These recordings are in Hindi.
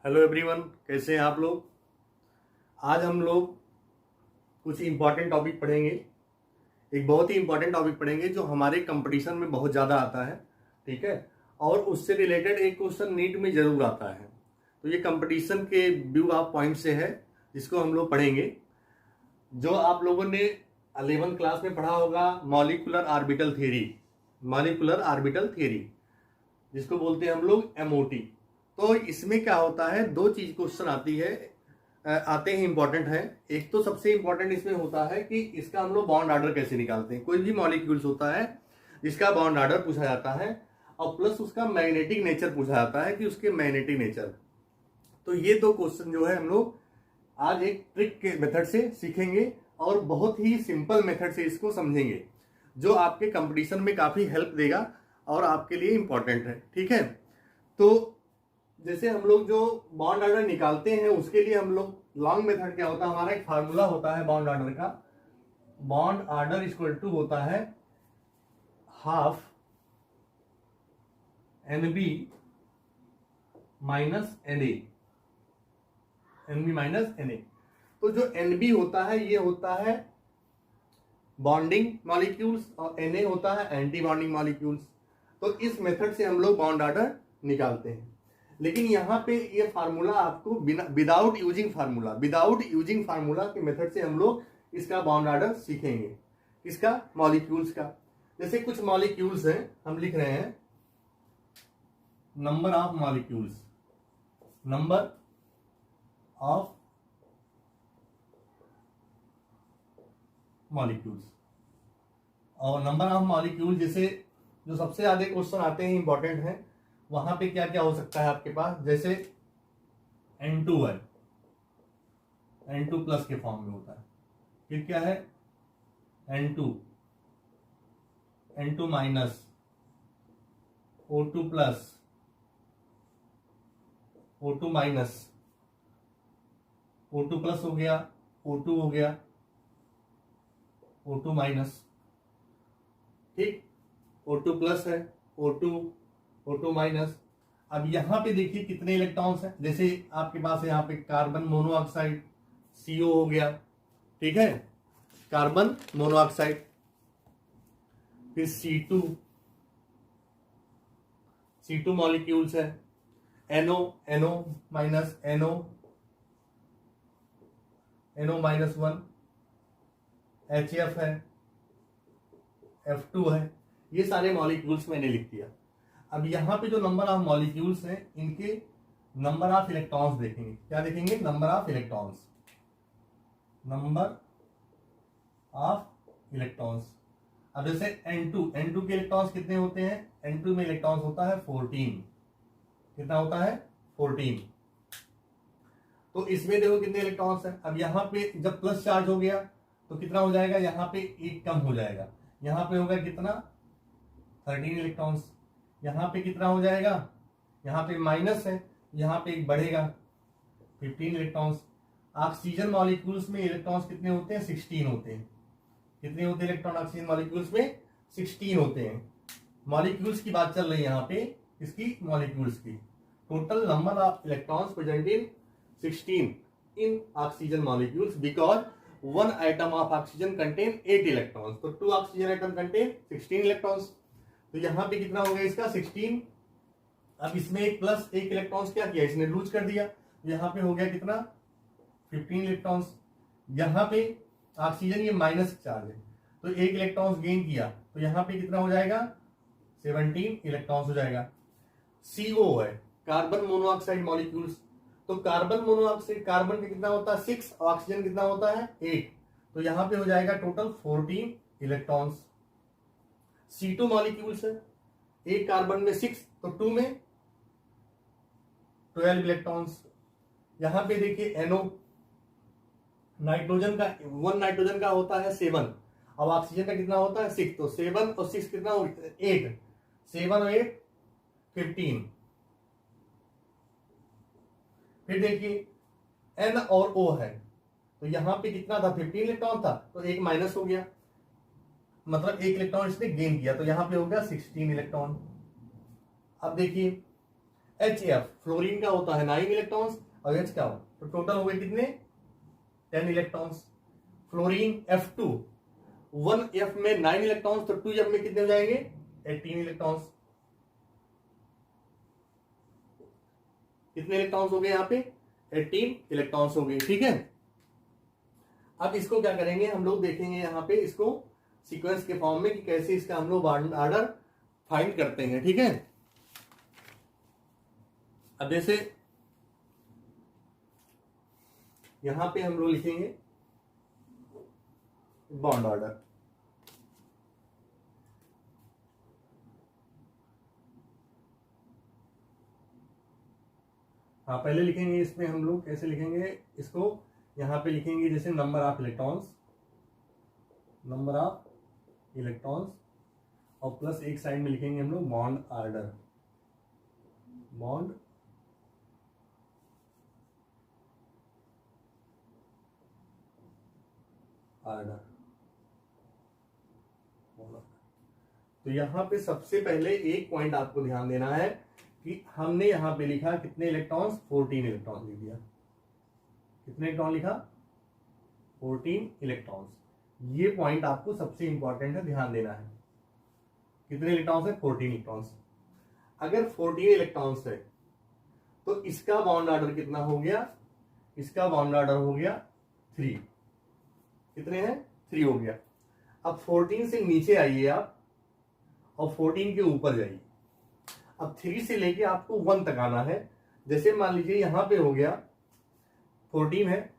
हेलो एवरीवन, कैसे हैं आप लोग। आज हम लोग कुछ इम्पॉर्टेंट टॉपिक पढ़ेंगे। एक बहुत ही इम्पॉर्टेंट टॉपिक पढ़ेंगे जो हमारे कंपटीशन में बहुत ज़्यादा आता है, ठीक है। और उससे रिलेटेड एक क्वेश्चन नीट में जरूर आता है। तो ये कंपटीशन के व्यू ऑफ पॉइंट से है, जिसको हम लोग पढ़ेंगे। जो आप लोगों ने 11th क्लास में पढ़ा होगा, molecular orbital theory. Molecular orbital theory जिसको बोलते हैं हम लोग एमओटी। तो इसमें क्या होता है, दो चीज क्वेश्चन आती है, आते हैं, इंपॉर्टेंट है। एक तो सबसे इंपॉर्टेंट इसमें होता है कि इसका हम लोग बॉन्ड ऑर्डर कैसे निकालते हैं। कोई भी मॉलिक्यूल्स होता है जिसका बॉन्ड ऑर्डर पूछा जाता है, और प्लस उसका मैग्नेटिक नेचर पूछा जाता है कि उसके मैग्नेटिक नेचर। तो ये दो क्वेश्चन जो है हम लोग आज एक ट्रिक के मेथड से सीखेंगे, और बहुत ही सिंपल मेथड से इसको समझेंगे, जो आपके कंपटीशन में काफी हेल्प देगा और आपके लिए इंपॉर्टेंट है, ठीक है। तो जैसे हम लोग जो बॉन्ड ऑर्डर निकालते हैं, उसके लिए हम लोग लॉन्ग मेथड क्या होता है, हमारा एक फार्मूला होता है बॉन्ड ऑर्डर का। बॉन्ड ऑर्डर इक्वल टू होता है half NB minus NA, NB minus NA। तो जो NB होता है ये होता है बॉन्डिंग मॉलिक्यूल्स, और Na होता है एंटी बॉन्डिंग मॉलिक्यूल्स। तो इस मेथड से हम लोग बॉन्ड ऑर्डर निकालते हैं। लेकिन यहाँ पे ये फार्मूला आपको विदाउट यूजिंग फार्मूला के मेथड से हम लोग इसका बॉन्ड ऑर्डर सीखेंगे। इसका मॉलिक्यूल्स का, जैसे कुछ मॉलिक्यूल्स हैं, हम लिख रहे हैं number of molecules, number of molecules. और नंबर ऑफ मॉलिक्यूल जैसे जो सबसे ज्यादा क्वेश्चन आते हैं, इंपॉर्टेंट है, वहां पे क्या क्या हो सकता है आपके पास। जैसे N2 है, N2 प्लस के फॉर्म में होता है। फिर क्या है N2, N2 minus, O2 plus, O2 minus, O2 plus हो गया, O2 हो गया, O2 माइनस, ठीक। O2 प्लस है, O2 माइनस। अब यहां पे देखिए कितने इलेक्ट्रॉन्स हैं। जैसे आपके पास है यहाँ पे कार्बन मोनोऑक्साइड, CO हो गया, ठीक है, कार्बन मोनोऑक्साइड। फिर C2 मॉलिक्यूल्स है, NO minus NO minus 1, HF है, F2 है। ये सारे मॉलिक्यूल्स मैंने लिख दिया। अब यहां पे जो नंबर ऑफ मॉलिक्यूल्स हैं, इनके नंबर ऑफ इलेक्ट्रॉन्स देखेंगे। क्या देखेंगे? Number of electrons, number of electrons. अब जैसे N2 के इलेक्ट्रॉन्स कितने होते हैं? N2 में इलेक्ट्रॉन्स होता है 14। कितना होता है? 14। तो इसमें देखो कितने इलेक्ट्रॉन्स हैं। अब यहाँ पे जब प्लस चार्ज हो गया तो कितना हो जाएगा? यहाँ पे एक कम हो जाएगा। यहाँ पे होगा कितना? 13 इलेक्ट्रॉन्स। यहाँ पे कितना हो जाएगा? यहाँ पे माइनस है, यहाँ पे एक बढ़ेगा, 15 इलेक्ट्रॉन्स। ऑक्सीजन मॉलिक्यूल्स में इलेक्ट्रॉन्स कितने होते हैं? 16 होते हैं। कितने होते हैं इलेक्ट्रॉन ऑक्सीजन मॉलिक्यूल्स में? 16 होते हैं। मॉलिक्यूल्स की बात चल रही है यहाँ पे, इसकी मॉलिक्यूल्स की। Total number of electrons present in 16 in oxygen molecules, because one atom of oxygen contain 8 electrons, तो 2 oxygen atom contain 16 electrons। तो यहां पे कितना हो गया इसका? 16। अब इसमें एक प्लस एक इलेक्ट्रॉन्स क्या किया? इसने लूज कर दिया। यहां पे हो गया कितना? 15 इलेक्ट्रॉन्स। यहां पे ऑक्सीजन ये माइनस चार्ज है, तो एक इलेक्ट्रॉन्स गेन किया, तो यहां पे कितना हो जाएगा? 17 इलेक्ट्रॉन्स हो जाएगा। CO है, कार्बन मोनोऑक्साइड मॉलिक्यूल्स। तो कार्बन मोनोऑक्साइड, कार्बन का कितना होता है? 6, और ऑक्सीजन कितना होता है? 8। तो यहां पे हो जाएगा टोटल 14 इलेक्ट्रॉन्स। C2 मॉलिक्यूल्स है, एक कार्बन में 6, तो 2 में 12 इलेक्ट्रॉन्स। यहां पे देखिए NO, नाइट्रोजन का, 1 नाइट्रोजन का होता है 7, और ऑक्सीजन का कितना होता है? 6। तो 7 और 6 कितना हो? 8। 7 और 8 15। फिर देखिए N और O है, तो यहां पे कितना था? 15 इलेक्ट्रॉन था, तो एक माइनस हो गया, मतलब एक इलेक्ट्रॉन इसने गेन किया, तो यहां पे हो गया 16 इलेक्ट्रॉन। अब देखिए HF फ्लोरीन का होता है 9 इलेक्ट्रॉन्स और H का, तो टोटल हो गए कितने 10 इलेक्ट्रॉन्स। फ्लोरीन F2 1F में 9 इलेक्ट्रॉन्स, तो 2F में कितने हो जाएंगे 18 इलेक्ट्रॉन्स। कितने इलेक्ट्रॉन्स हो गए यहाँ पे 18 इलेक्ट्रॉन्स हो गए। ठीक है, अब इसको क्या करेंगे हम लोग देखेंगे यहाँ पे इसको सीक्वेंस के फॉर्म में कि कैसे इसका हम लोग बॉन्ड ऑर्डर फाइंड करते हैं। ठीक है, अब जैसे यहां पे हम लोग लिखेंगे बॉन्ड ऑर्डर। हाँ, पहले लिखेंगे इसमें हम लोग कैसे लिखेंगे इसको, यहां पे लिखेंगे जैसे number of electrons, number of electrons, और प्लस एक साइड में लिखेंगे हम लोग बॉन्ड ऑर्डर, बॉन्ड ऑर्डर। तो यहां पे सबसे पहले एक पॉइंट आपको ध्यान देना है कि हमने यहां पे लिखा कितने इलेक्ट्रॉन्स 14 इलेक्ट्रॉन लिख दिया। कितने इलेक्ट्रॉन लिखा 14 इलेक्ट्रॉन्स। ये पॉइंट आपको सबसे इंपॉर्टेंट है, ध्यान देना है। कितने इलेक्ट्रॉन्स है 14 इलेक्ट्रॉन्स। अगर 14 इलेक्ट्रॉन्स है तो इसका बॉन्ड ऑर्डर कितना हो गया, इसका बॉन्ड ऑर्डर हो गया 3। कितने हैं 3 हो गया। अब 14 से नीचे आइए आप और 14 के ऊपर जाइए। अब 3 से लेके आपको 1 तक आना है। जैसे मान लीजिए यहां पे हो गया 14 है,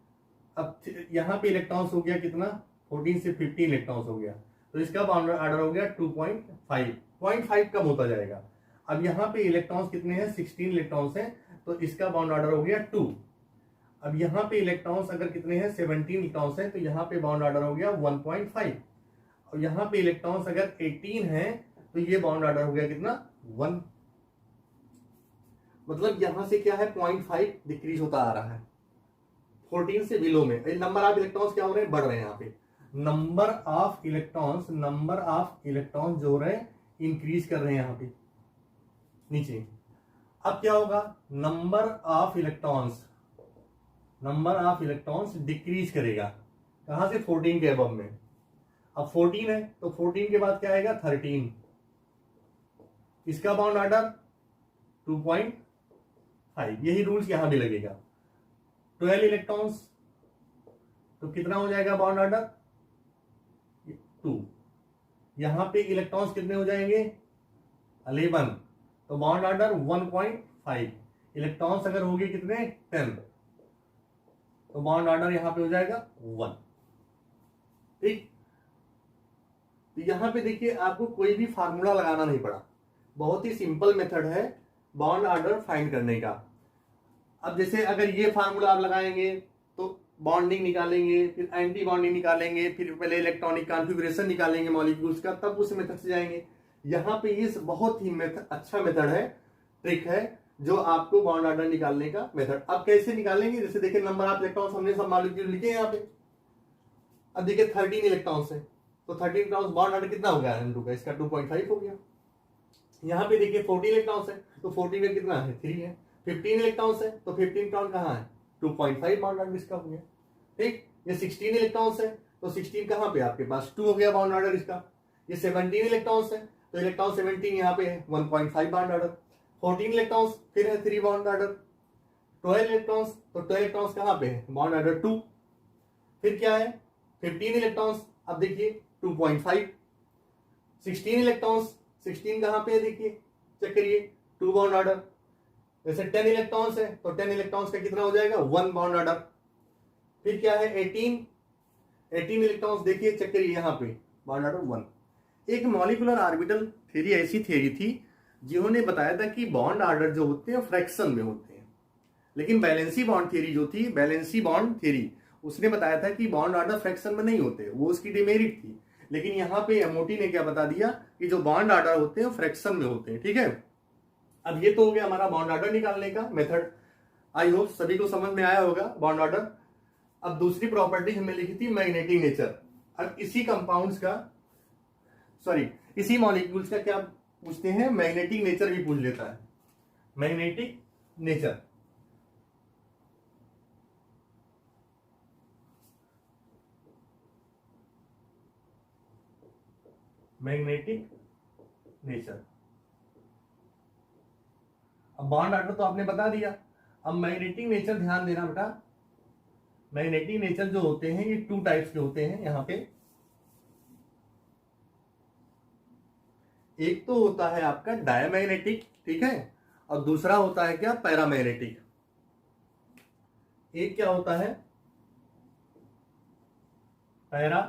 अब यहां पे इलेक्ट्रॉन्स हो गया कितना 14 से 15 इलेक्ट्रॉन्स हो गया, तो इसका बॉन्ड ऑर्डर हो गया 2.5। 0.5 कम होता जाएगा। अब यहां पे इलेक्ट्रॉन्स कितने हैं 16 इलेक्ट्रॉन्स हैं, तो इसका बॉन्ड ऑर्डर हो गया 2। अब यहां पे इलेक्ट्रॉन्स अगर कितने हैं 17 इलेक्ट्रॉन्स हैं, तो यहां पे बॉन्ड ऑर्डर हो गया 1.5। और यहां पे इलेक्ट्रॉन्स अगर 18 हैं तो ये बॉन्ड ऑर्डर हो गया कितना 1। मतलब यहां से क्या है 0.5 डिक्रीज होता आ रहा है 14 से बिलो में। नंबर ऑफ इलेक्ट्रॉन्स क्या हो रहे हैं बढ़ रहे हैं। यहाँ पे नंबर ऑफ इलेक्ट्रॉन्स जो हो रहे हैं इंक्रीज कर रहे हैं यहाँ पे नीचे। अब क्या होगा नंबर ऑफ इलेक्ट्रॉन्स डिक्रीज करेगा कहां से 14 के अबव में। अब 14 है तो 14 के बाद क्या आएगा 13। इसका बॉन्ड ऑर्डर 2.5। यही रूल्स यहां भी लगेगा। 12 इलेक्ट्रॉन्स तो कितना हो जाएगा बॉन्ड ऑर्डर 2। यहां पे इलेक्ट्रॉन्स कितने हो जाएंगे 11, तो बॉन्ड ऑर्डर 1.5। इलेक्ट्रॉन्स अगर होंगे कितने 10, तो बॉन्ड ऑर्डर यहां पे हो जाएगा 1। ठीक, तो यहां पे देखिए आपको कोई भी फार्मूला लगाना नहीं पड़ा, बहुत ही सिंपल मेथड है बॉन्ड ऑर्डर फाइंड करने का। अब जैसे अगर ये फार्मूला आप लगाएंगे तो बॉन्डिंग निकालेंगे, फिर एंटी बॉन्डिंग निकालेंगे, फिर पहले इलेक्ट्रॉनिक कॉन्फ़िगरेशन निकालेंगे मॉलिक्यूल्स का, तब उस मेथड से जाएंगे। यहाँ पे ये बहुत ही अच्छा मेथड है, ट्रिक है जो आपको बॉन्ड ऑर्डर निकालने का मेथड। अब कैसे निकालेंगे, जैसे देखिए नंबर ऑफ इलेक्ट्रॉन्स हमने सब मॉलिक्यूल लिखे हैं यहाँ पे। अब देखिए 13 इलेक्ट्रॉन्स है, तो 13 इलेक्ट्रॉन्स बॉन्ड ऑर्डर कितना हो गया N2 का, इसका 2.5 हो गया। यहाँ पे देखिए 14 इलेक्ट्रॉन्स है, तो 14 का कितना है 3 है। 15 इलेक्ट्रॉन्स है, तो 15 इलेक्ट्रॉन कहाँ है 2.5 बॉन्ड ऑर्डर इसका हो गया। ठीक, ये 16 इलेक्ट्रॉन्स है, तो 16 कहाँ पे आपके पास 2 हो गया बॉन्ड ऑर्डर इसका। ये 17 इलेक्ट्रॉन्स है, तो इलेक्ट्रॉन 17 यहाँ पे है 1.5 बॉन्ड ऑर्डर। 14 इलेक्ट्रॉन्स फिर है 3 बॉन्ड ऑर्डर। 12 इलेक्ट्रॉन्स, तो 12 इलेक्ट्रॉन्स कहाँ पे है बॉन्ड ऑर्डर 2। फिर क्या है 15 इलेक्ट्रॉन्स, अब देखिए 2.5। 16 इलेक्ट्रॉन्स, 16 कहाँ पे है देखिए चेक करिए 2 बॉन्ड ऑर्डर। जैसे 10 इलेक्ट्रॉन्स है, तो 10 इलेक्ट्रॉन्स का कितना हो जाएगा 1 बॉन्ड ऑर्डर। फिर क्या है 18 इलेक्ट्रॉन्स, देखिए चेक करिए यहाँ पे बॉन्ड ऑर्डर 1। एक मॉलिक्यूलर ऑर्बिटल थ्योरी ऐसी थ्योरी थी जिन्होंने बताया था कि बॉन्ड ऑर्डर जो होते हैं फ्रैक्शन में होते हैं, लेकिन बैलेंसी बॉन्ड थ्योरी जो थी, बैलेंसी बॉन्ड थ्योरी, उसने बताया था कि बॉन्ड ऑर्डर फ्रैक्शन में नहीं होते, वो उसकी डिमेरिट थी। लेकिन यहाँ पे एमओटी ने क्या बता दिया कि जो बॉन्ड ऑर्डर होते हैं फ्रैक्शन में होते हैं। ठीक है, अब ये तो हो गया हमारा बॉन्ड ऑर्डर निकालने का मेथड। आई होप सभी को समझ में आया होगा बॉन्ड ऑर्डर। अब दूसरी प्रॉपर्टी हमने लिखी थी मैग्नेटिक नेचर। अब इसी कंपाउंड्स का, सॉरी इसी मॉलिक्यूल्स का क्या पूछते हैं मैग्नेटिक नेचर भी पूछ लेता है। Magnetic nature. Magnetic nature. अब बॉन्ड ऑर्डर तो आपने बता दिया। अब मैग्नेटिक नेचर ध्यान देना बेटा, मैग्नेटिक नेचर जो होते हैं ये 2 टाइप्स के होते हैं यहां पे। एक तो होता है आपका डायमैग्नेटिक, ठीक है, और दूसरा होता है क्या, पैरामैग्नेटिक। एक क्या होता है, पैरा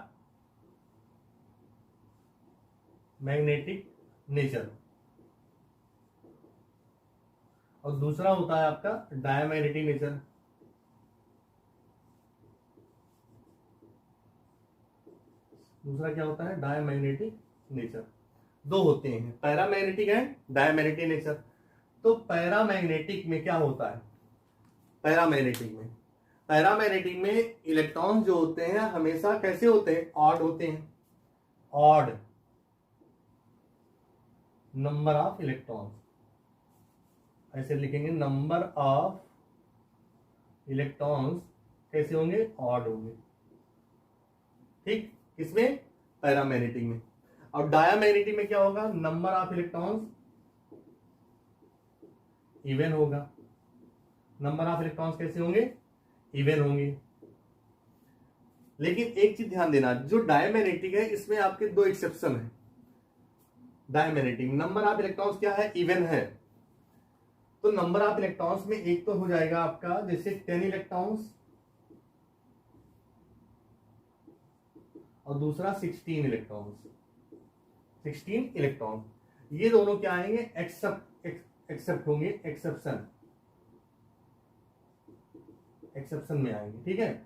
मैग्नेटिक नेचर, और दूसरा होता है आपका डायमैग्नेटिक नेचर। दूसरा क्या होता है, डायमैग्नेटिक नेचर। 2 होते हैं, पैरामैग्नेटिक एंड डायमैग्नेटिक नेचर। तो पैरामैग्नेटिक में क्या होता है, पैरामैग्नेटिक में इलेक्ट्रॉन जो होते हैं हमेशा कैसे होते हैं, ऑड होते हैं। ऑड नंबर ऑफ इलेक्ट्रॉन्स, ऐसे लिखेंगे, नंबर ऑफ इलेक्ट्रॉन्स कैसे होंगे, ऑड होंगे, ठीक, इसमें पैरामैग्नेटिक में। और डायमैग्नेटिक में क्या होगा, नंबर ऑफ इलेक्ट्रॉन्स इवन होगा। नंबर ऑफ इलेक्ट्रॉन्स कैसे होंगे, इवन होंगे। लेकिन एक चीज ध्यान देना, जो डायमैग्नेटिक है इसमें आपके 2 एक्सेप्शन है। डायमैग्नेटिक नंबर ऑफ इलेक्ट्रॉन्स क्या है, इवन है। तो नंबर ऑफ इलेक्ट्रॉन्स में एक तो हो जाएगा आपका जैसे 10 इलेक्ट्रॉन्स और दूसरा 16 इलेक्ट्रॉन्स। 16 इलेक्ट्रॉन, ये दोनों क्या आएंगे, एक्सेप्ट होंगे, एक्सेप्शन में आएंगे, ठीक है।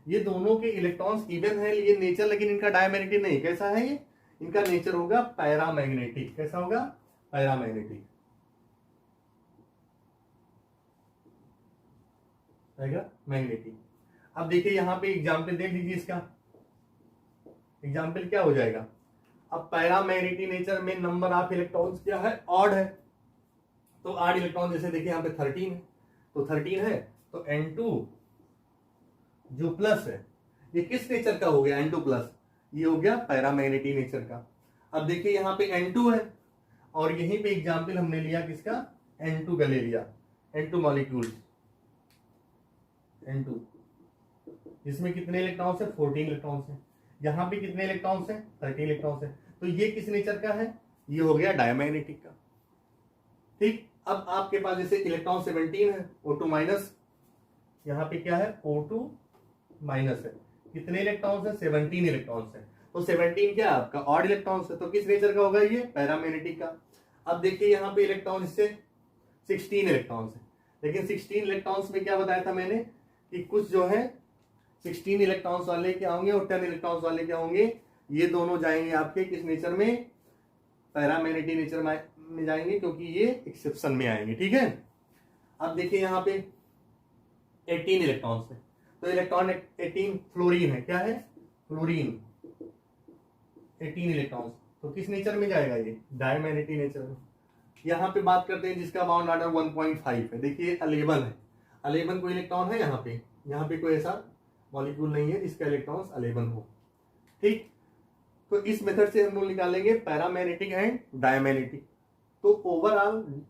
ये दोनों के इलेक्ट्रॉन्स इवन है ये नेचर, लेकिन इनका डायमैग्नेटिक नहीं। कैसा है ये, इनका नेचर होगा पैरामैग्नेटिक। कैसा होगा, पैरामैग्नेटिक रहेगा, मैग्नेटिक। अब देखिए यहां पे एग्जाम्पल देख लीजिए, इसका एग्जाम्पल क्या हो जाएगा। अब पैरामैग्नेटिक नेचर में नंबर ऑफ इलेक्ट्रॉन्स क्या है, ऑड है। तो ऑड इलेक्ट्रॉन जैसे देखिए यहाँ पे 13 है, तो 13 है, तो N2 जो प्लस है ये किस नेचर का हो गया, N2 प्लस, ये हो गया पैरामैग्नेटिक नेचर का। अब देखिए यहाँ पे N2 है और यहीं पे एग्जाम्पल हमने लिया किसका, N2 का ले लिया, N2 मॉलिक्यूल, N2 इसमें कितने इलेक्ट्रॉन्स है, 14 इलेक्ट्रॉन्स है। यहां पे कितने इलेक्ट्रॉन्स हैं, 13 इलेक्ट्रॉन्स है। तो ये किस नेचर का है, ये हो गया डायमैग्नेटिक का, ठीक। अब आपके पास जैसे इलेक्ट्रॉन 17 है, O2 माइनस, यहां पे क्या है, O2 माइनस है। कितने इलेक्ट्रॉन्स है, 17 इलेक्ट्रॉन्स है। तो 17 क्या है आपका, ऑड इलेक्ट्रॉन्स है, तो किस नेचर का होगा, ये पैरामैग्नेटिक का। अब देखिए यहाँ पे इलेक्ट्रॉन इससे 16 इलेक्ट्रॉन्स है, लेकिन 16 इलेक्ट्रॉन्स में क्या बताया था मैंने कि कुछ जो है 16 इलेक्ट्रॉन्स वाले क्या होंगे और 10 इलेक्ट्रॉन्स वाले क्या होंगे, ये दोनों जाएंगे आपके किस नेचर में, पैरामैग्नेटिक नेचर में जाएंगे, क्योंकि ये एक्सेप्शन में आएंगे, ठीक है। अब देखिए यहाँ पे 18 इलेक्ट्रॉन्स है, तो इलेक्ट्रॉन 18 फ्लोरीन है, क्या है, फ्लोरीन, 18 इलेक्ट्रॉन्स, तो किस नेचर में जाएगा, ये डायमैग्नेटिक नेचर में। यहाँ पे बात करते हैं जिसका बाउंड ऑर्डर 1.5 है, देखिए 11 है, 11 को इलेक्ट्रॉन है यहाँ पे कोई ऐसा मॉलिक्यूल नहीं है जिसका इलेक्ट्रॉन्स 11 हो, ठीक। तो इस मेथड से हम लोग निकालेंगे पैरामैग्नेटिक एंड डायमैग्नेटिक। तो ओवरऑल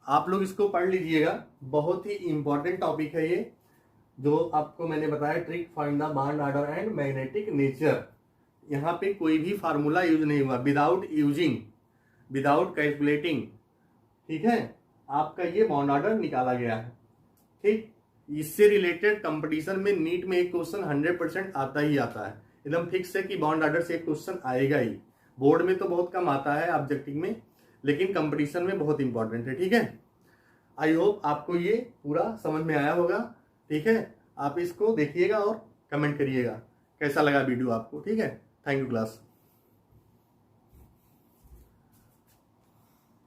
आप लोग इसको पढ़ लीजिएगा, बहुत ही इंपॉर्टेंट टॉपिक है ये, जो आपको मैंने बताया, trick find the bond order and magnetic nature. यहाँ पे कोई भी फार्मूला यूज नहीं हुआ, विदाउट कैलकुलेटिंग, ठीक है, आपका ये बॉन्ड ऑर्डर निकाला गया है, ठीक। इससे रिलेटेड कंपटीशन में नीट में एक क्वेश्चन 100% आता ही आता है, एकदम फिक्स है कि बॉन्ड ऑर्डर से एक क्वेश्चन आएगा ही। बोर्ड में तो बहुत कम आता है, ऑब्जेक्टिव में, लेकिन कंपटीशन में बहुत इंपॉर्टेंट है, ठीक है। आई होप आपको ये पूरा समझ में आया होगा, ठीक है। आप इसको देखिएगा और कमेंट करिएगा कैसा लगा वीडियो आपको, ठीक है। Thank you class.